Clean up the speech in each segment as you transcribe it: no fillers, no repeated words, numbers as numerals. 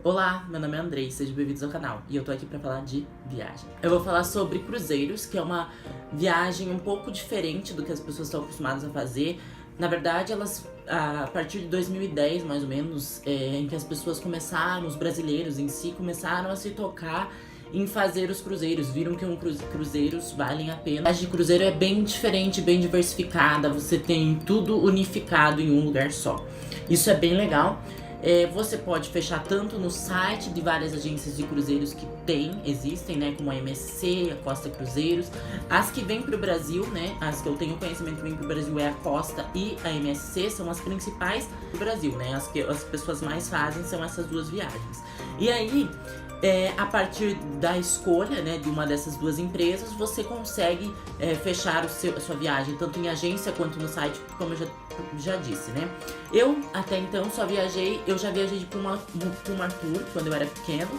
Olá, meu nome é Andrei, sejam bem-vindos ao canal e eu tô aqui pra falar de viagem. Eu vou falar sobre cruzeiros, que é uma viagem um pouco diferente do que as pessoas estão acostumadas a fazer. Na verdade, elas, a partir de 2010, mais ou menos, em que as pessoas começaram, os brasileiros em si, começaram a se tocar em fazer os cruzeiros, viram que cruzeiros valem a pena. A viagem de cruzeiro é bem diferente, bem diversificada, você tem tudo unificado em um lugar só. Isso é bem legal. Você pode fechar tanto no site de várias agências de cruzeiros que existem, né, como a MSC, a Costa Cruzeiros. As que vêm pro Brasil, né, as que eu tenho conhecimento que vêm pro Brasil é a Costa e a MSC, são as principais do Brasil, né, as que as pessoas mais fazem são essas duas viagens. E aí, a partir da escolha, né, de uma dessas duas empresas, você consegue fechar a sua viagem, tanto em agência quanto no site, como eu já disse, né. Eu, até então, eu já viajei para uma tour quando eu era pequeno,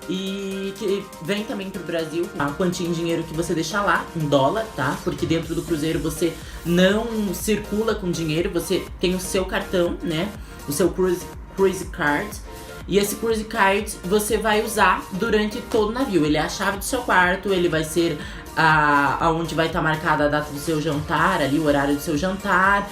e que vem também pro Brasil a quantia em dinheiro que você deixa lá, em dólar, tá? Porque dentro do cruzeiro você não circula com dinheiro, você tem o seu cartão, né, o seu cruise card. E esse cruise card você vai usar durante todo o navio. Ele é a chave do seu quarto, ele vai ser aonde vai estar marcada a data do seu jantar, ali o horário do seu jantar.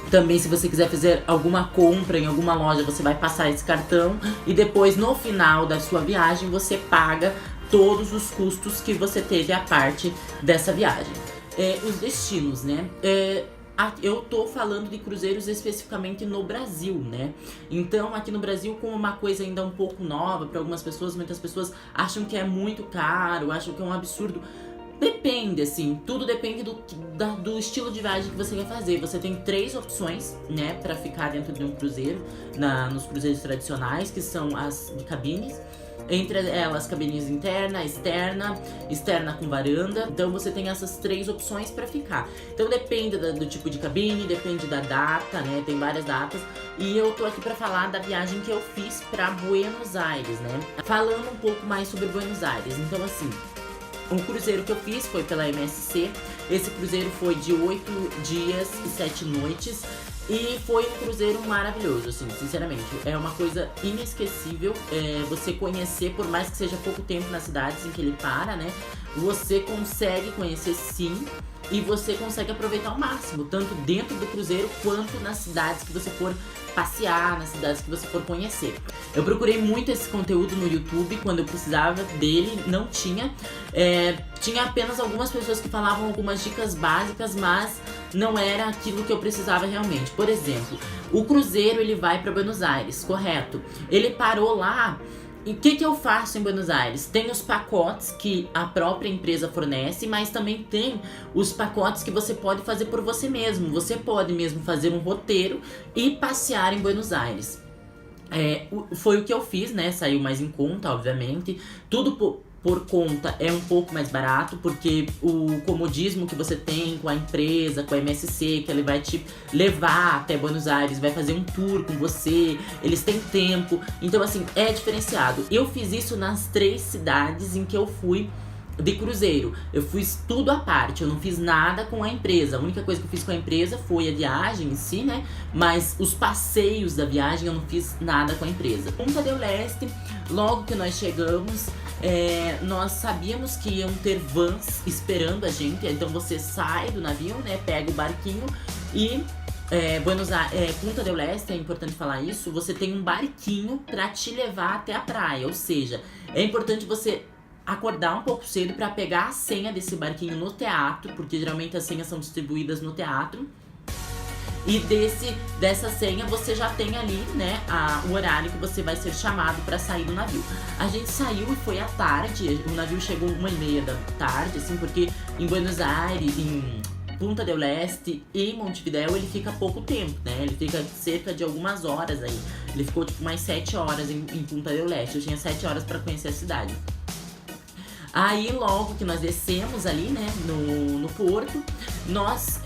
Também, se você quiser fazer alguma compra em alguma loja, você vai passar esse cartão. E depois, no final da sua viagem, você paga todos os custos que você teve a parte dessa viagem. Os destinos, né? Eu tô falando de cruzeiros especificamente no Brasil, né? Então, aqui no Brasil, como uma coisa ainda um pouco nova para algumas pessoas, muitas pessoas acham que é muito caro, acham que é um absurdo. Depende, assim, tudo depende do estilo de viagem que você quer fazer. Você tem 3 opções, né, pra ficar dentro de um cruzeiro, nos cruzeiros tradicionais, que são as de cabines. Entre elas, cabines interna, externa com varanda. Então você tem essas 3 opções pra ficar. Então depende do tipo de cabine, depende da data, né, tem várias datas. E eu tô aqui pra falar da viagem que eu fiz pra Buenos Aires, né. Falando um pouco mais sobre Buenos Aires, então assim, um cruzeiro que eu fiz foi pela MSC. Esse cruzeiro foi de 8 dias e 7 noites. E foi um cruzeiro maravilhoso, assim, sinceramente. É uma coisa inesquecível você conhecer, por mais que seja pouco tempo nas cidades em que ele para, né? Você consegue conhecer sim, e você consegue aproveitar ao máximo, tanto dentro do cruzeiro quanto nas cidades que você for passear, nas cidades que você for conhecer. Eu procurei muito esse conteúdo no YouTube, quando eu precisava dele, não tinha. Tinha apenas algumas pessoas que falavam algumas dicas básicas, mas não era aquilo que eu precisava realmente. Por exemplo, o cruzeiro ele vai para Buenos Aires, correto? Ele parou lá. E o que eu faço em Buenos Aires? Tem os pacotes que a própria empresa fornece, mas também tem os pacotes que você pode fazer por você mesmo. Você pode mesmo fazer um roteiro e passear em Buenos Aires. Foi o que eu fiz, né? Saiu mais em conta, obviamente. Tudo por conta é um pouco mais barato, porque o comodismo que você tem com a empresa, com a MSC, que ele vai te levar até Buenos Aires, vai fazer um tour com você, eles têm tempo, então assim, é diferenciado. Eu fiz isso nas 3 cidades em que eu fui de cruzeiro. Eu fiz tudo à parte, eu não fiz nada com a empresa. A única coisa que eu fiz com a empresa foi a viagem em si, né? Mas os passeios da viagem eu não fiz nada com a empresa. Punta del Este, logo que nós chegamos, nós sabíamos que iam ter vans esperando a gente. Então você sai do navio, né? Pega o barquinho e Punta del Este, é importante falar isso, você tem um barquinho pra te levar até a praia. Ou seja, é importante você acordar um pouco cedo para pegar a senha desse barquinho no teatro, porque geralmente as senhas são distribuídas no teatro. E dessa senha você já tem ali, né, o horário que você vai ser chamado para sair do navio. A gente saiu e foi à tarde, o navio chegou 1h30 da tarde, assim, porque em Buenos Aires, em Punta del Este e Montevidéu ele fica pouco tempo, né? Ele fica cerca de algumas horas aí. Ele ficou tipo mais 7 horas em Punta del Este. Eu tinha 7 horas para conhecer a cidade. Aí logo que nós descemos ali, né, no porto, nós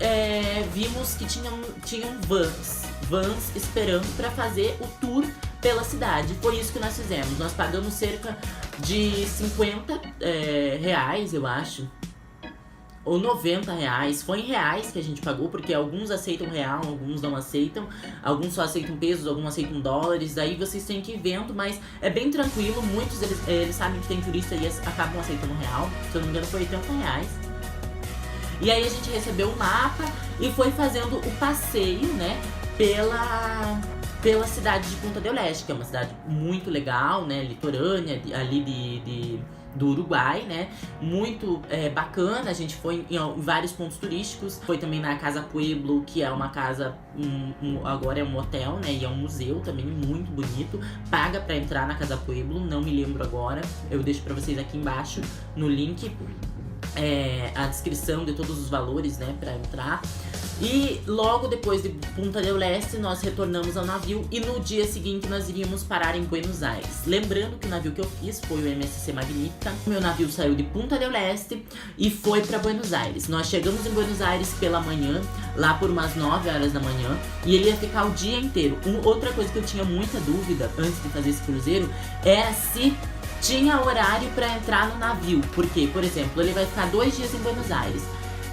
vimos que tinham vans esperando para fazer o tour pela cidade. Foi isso que nós fizemos. Nós pagamos cerca de 50 reais, eu acho. ou R$90. Foi em reais que a gente pagou, porque alguns aceitam real, alguns não aceitam. Alguns só aceitam pesos, alguns aceitam dólares. Daí vocês têm que ir vendo, mas é bem tranquilo. Muitos eles sabem que tem turista e acabam aceitando real. Se eu não me engano foi R$80. E aí a gente recebeu o mapa e foi fazendo o passeio, né, pela cidade de Punta del Este, que é uma cidade muito legal, né, litorânea, ali do Uruguai, né, muito bacana. A gente foi em vários pontos turísticos, foi também na Casa Pueblo, que é uma casa, agora é um hotel, né, e é um museu também muito bonito, paga pra entrar na Casa Pueblo, não me lembro agora, eu deixo pra vocês aqui embaixo no link, a descrição de todos os valores, né, pra entrar. E logo depois de Punta del Este, nós retornamos ao navio e no dia seguinte nós iríamos parar em Buenos Aires. Lembrando que o navio que eu fiz foi o MSC Magnífica. O meu navio saiu de Punta del Este e foi para Buenos Aires. Nós chegamos em Buenos Aires pela manhã, lá por umas 9 horas da manhã, e ele ia ficar o dia inteiro. Outra coisa que eu tinha muita dúvida antes de fazer esse cruzeiro era se tinha horário para entrar no navio. Porque, por exemplo, ele vai ficar 2 dias em Buenos Aires.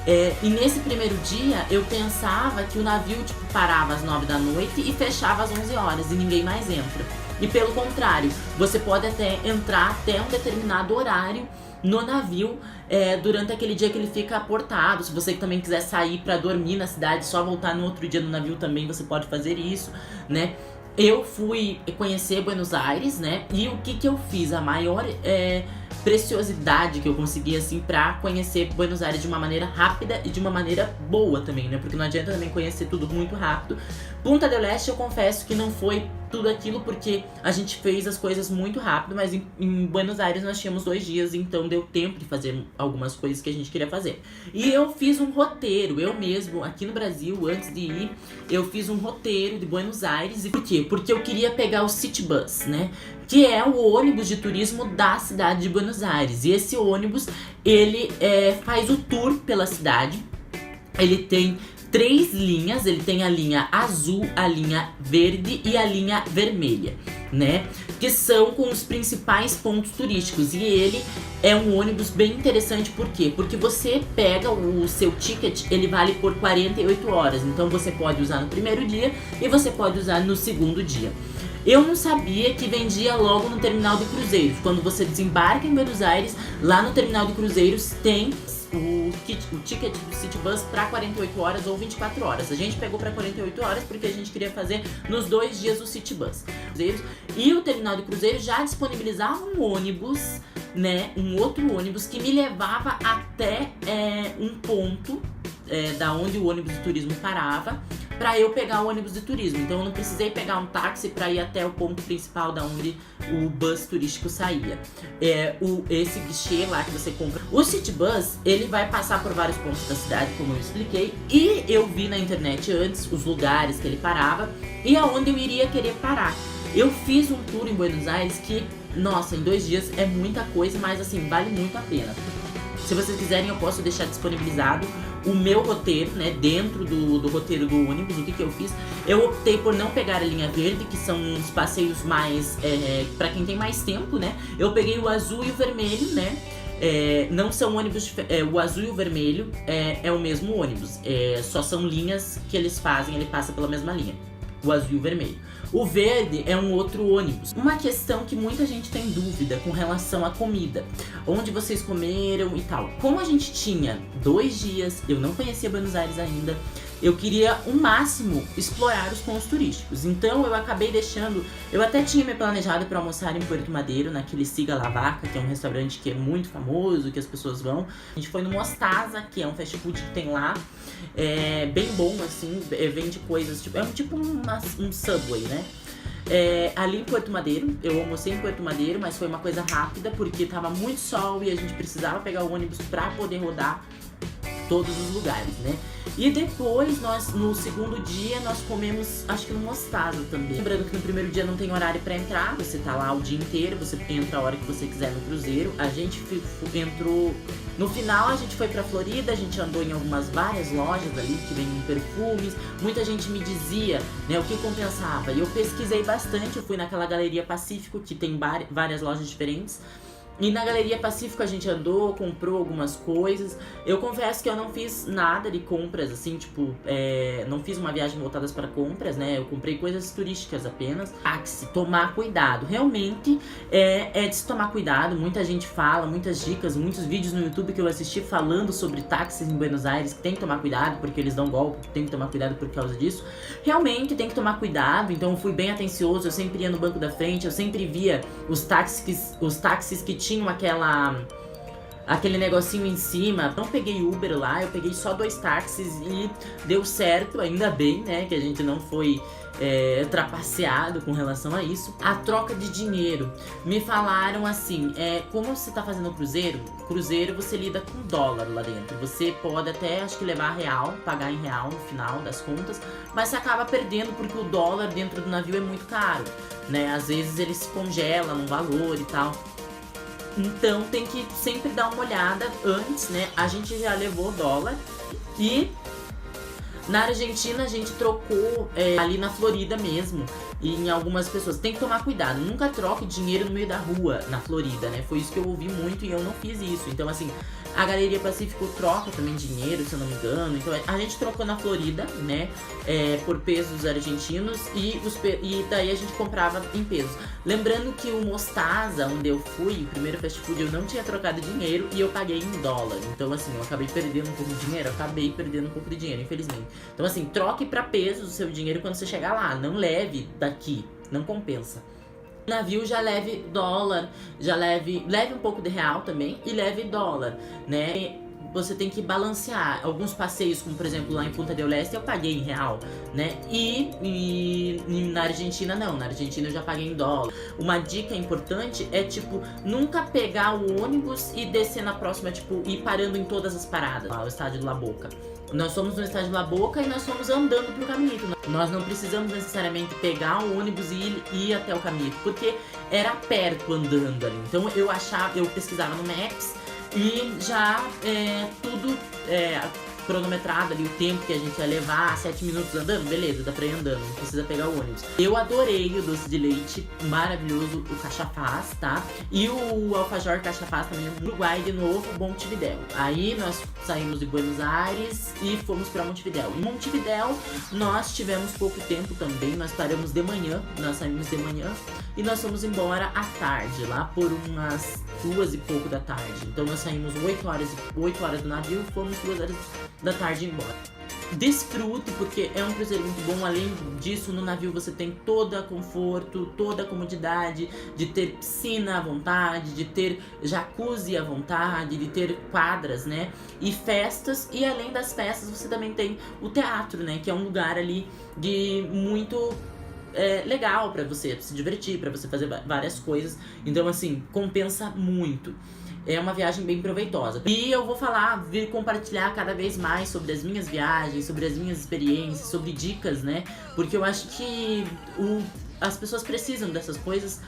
E nesse primeiro dia eu pensava que o navio parava às 9 da noite e fechava às 11 horas e ninguém mais entra. E pelo contrário, você pode até entrar até um determinado horário no navio durante aquele dia que ele fica aportado. Se você também quiser sair para dormir na cidade, só voltar no outro dia no navio também você pode fazer isso, né? Eu fui conhecer Buenos Aires, né? E o que eu fiz? A maior preciosidade que eu consegui, assim, pra conhecer Buenos Aires de uma maneira rápida e de uma maneira boa também, né? Porque não adianta também conhecer tudo muito rápido. Punta del Este, eu confesso que não foi tudo aquilo, porque a gente fez as coisas muito rápido, mas em Buenos Aires nós tínhamos 2 dias, então deu tempo de fazer algumas coisas que a gente queria fazer. E eu fiz um roteiro, eu mesmo, aqui no Brasil, antes de ir, eu fiz um roteiro de Buenos Aires. E por quê? Porque eu queria pegar o City Bus, né? Que é o ônibus de turismo da cidade de Buenos Aires. E esse ônibus, ele faz o tour pela cidade. Ele tem 3 linhas, ele tem a linha azul, a linha verde e a linha vermelha, né? Que são com os principais pontos turísticos. E ele é um ônibus bem interessante, por quê? Porque você pega o seu ticket, ele vale por 48 horas. Então você pode usar no primeiro dia e você pode usar no segundo dia. Eu não sabia que vendia logo no terminal de cruzeiros. Quando você desembarca em Buenos Aires, lá no terminal de cruzeiros tem o ticket do City Bus para 48 horas ou 24 horas. A gente pegou para 48 horas porque a gente queria fazer nos 2 dias o City Bus. E o terminal de cruzeiros já disponibilizava um ônibus, né, um outro ônibus que me levava até um ponto da onde o ônibus de turismo parava, para eu pegar o ônibus de turismo. Então eu não precisei pegar um táxi para ir até o ponto principal da onde o bus turístico saía. Esse guichê lá que você compra. O City Bus, ele vai passar por vários pontos da cidade, como eu expliquei, e eu vi na internet antes os lugares que ele parava e aonde eu iria querer parar. Eu fiz um tour em Buenos Aires que, nossa, em 2 dias é muita coisa, mas assim, vale muito a pena. Se vocês quiserem, eu posso deixar disponibilizado o meu roteiro, né, dentro do roteiro do ônibus. O que eu fiz? Eu optei por não pegar a linha verde, que são os passeios mais, pra quem tem mais tempo, né. Eu peguei o azul e o vermelho, né. Não são ônibus, o azul e o vermelho é o mesmo ônibus. Só são linhas que eles fazem, ele passa pela mesma linha. O azul e o vermelho. O verde é um outro ônibus. Uma questão que muita gente tem dúvida com relação à comida. Onde vocês comeram e tal. Como a gente tinha 2 dias, eu não conhecia Buenos Aires ainda, eu queria, o máximo, explorar os pontos turísticos. Então eu acabei deixando... Eu até tinha me planejado para almoçar em Puerto Madero, naquele Siga La Vaca, que é um restaurante que é muito famoso, que as pessoas vão. A gente foi no Mostaza, que é um fast food que tem lá. Bem bom, assim, vende coisas, tipo, um Subway, né? Ali em Puerto Madero, eu almocei em Puerto Madero, mas foi uma coisa rápida, porque tava muito sol e a gente precisava pegar o ônibus pra poder rodar todos os lugares, né? E depois, no segundo dia, nós comemos, acho que no Mostaza também. Lembrando que no primeiro dia não tem horário pra entrar, você tá lá o dia inteiro, você entra a hora que você quiser no cruzeiro. A gente entrou... No final, a gente foi pra Florida, a gente andou em várias lojas ali que vendem perfumes. Muita gente me dizia, né, o que compensava. E eu pesquisei bastante, eu fui naquela Galeria Pacífico, que tem várias lojas diferentes. E na Galeria Pacífico a gente andou, comprou algumas coisas. Eu confesso que eu não fiz nada de compras, assim, tipo, não fiz uma viagem voltada para compras, né? Eu comprei coisas turísticas apenas. Táxi, tomar cuidado. Realmente é de se tomar cuidado. Muita gente fala, muitas dicas, muitos vídeos no YouTube que eu assisti falando sobre táxis em Buenos Aires, que tem que tomar cuidado porque eles dão golpe, tem que tomar cuidado por causa disso. Realmente tem que tomar cuidado, então eu fui bem atencioso, eu sempre ia no banco da frente, eu sempre via os táxis que tinham aquele negocinho em cima. Não peguei Uber lá, eu peguei só 2 táxis e deu certo, ainda bem, né, que a gente não foi trapaceado com relação a isso. A troca de dinheiro, me falaram assim, como você tá fazendo cruzeiro você lida com dólar lá dentro, você pode até, acho que levar real, pagar em real no final das contas, mas você acaba perdendo porque o dólar dentro do navio é muito caro, né, às vezes ele se congela no valor e tal. Então tem que sempre dar uma olhada antes, né? A gente já levou dólar e na Argentina a gente trocou ali na Florida mesmo. E em algumas pessoas, tem que tomar cuidado, nunca troque dinheiro no meio da rua na Florida, né? Foi isso que eu ouvi muito e eu não fiz isso. Então assim, a Galeria Pacífico troca também dinheiro, se eu não me engano. Então a gente trocou na Florida, né? Por pesos argentinos e daí a gente comprava em pesos. Lembrando que o Mostaza, onde eu fui, o primeiro fast food, eu não tinha trocado dinheiro e eu paguei em dólar. Então assim, eu acabei perdendo um pouco de dinheiro, infelizmente. Então assim, troque pra pesos o seu dinheiro quando você chegar lá, não leve daqui, não compensa. Navio já leve dólar, já leve um pouco de real também e leve dólar, né? Você tem que balancear. Alguns passeios, como por exemplo lá em Punta del Este, eu paguei em real, né? E na Argentina não, na Argentina eu já paguei em dólar. Uma dica importante é, tipo, nunca pegar o ônibus e descer na próxima, tipo, ir parando em todas as paradas, lá, o estádio de La Boca. Nós fomos no estádio de La Boca e nós fomos andando pro Caminito. Nós não precisamos necessariamente pegar o ônibus e ir até o Caminito, porque era perto andando ali. Então eu pesquisava no Maps e já tudo cronometrado ali, o tempo que a gente ia levar, 7 minutos andando, beleza, dá pra ir andando, não precisa pegar o ônibus. Eu adorei o doce de leite, maravilhoso, o cachapaz, tá? E o alfajor cachapaz também no Uruguai, de novo, Montevidéu. Aí nós saímos de Buenos Aires e fomos pra Montevidéu. Em Montevidéu nós tivemos pouco tempo também, nós paramos de manhã, nós saímos de manhã e nós fomos embora à tarde, lá por umas 2 e pouco da tarde. Então nós saímos 8 horas do navio, fomos 2 horas da tarde embora. Desfrute, porque é um cruzeiro muito bom. Além disso, no navio você tem todo conforto, toda a comodidade de ter piscina à vontade, de ter jacuzzi à vontade, de ter quadras, né? E festas. E além das festas, você também tem o teatro, né? Que é um lugar ali de muito legal pra você se divertir, pra você fazer várias coisas. Então, assim, compensa muito. É uma viagem bem proveitosa. E eu vou vir compartilhar cada vez mais sobre as minhas viagens, sobre as minhas experiências, sobre dicas, né? Porque eu acho que as pessoas precisam dessas coisas.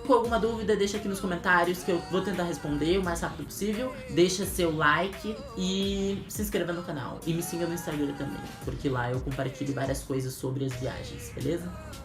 Com alguma dúvida, deixa aqui nos comentários que eu vou tentar responder o mais rápido possível. Deixa seu like e se inscreva no canal. E me siga no Instagram também, porque lá eu compartilho várias coisas sobre as viagens, beleza?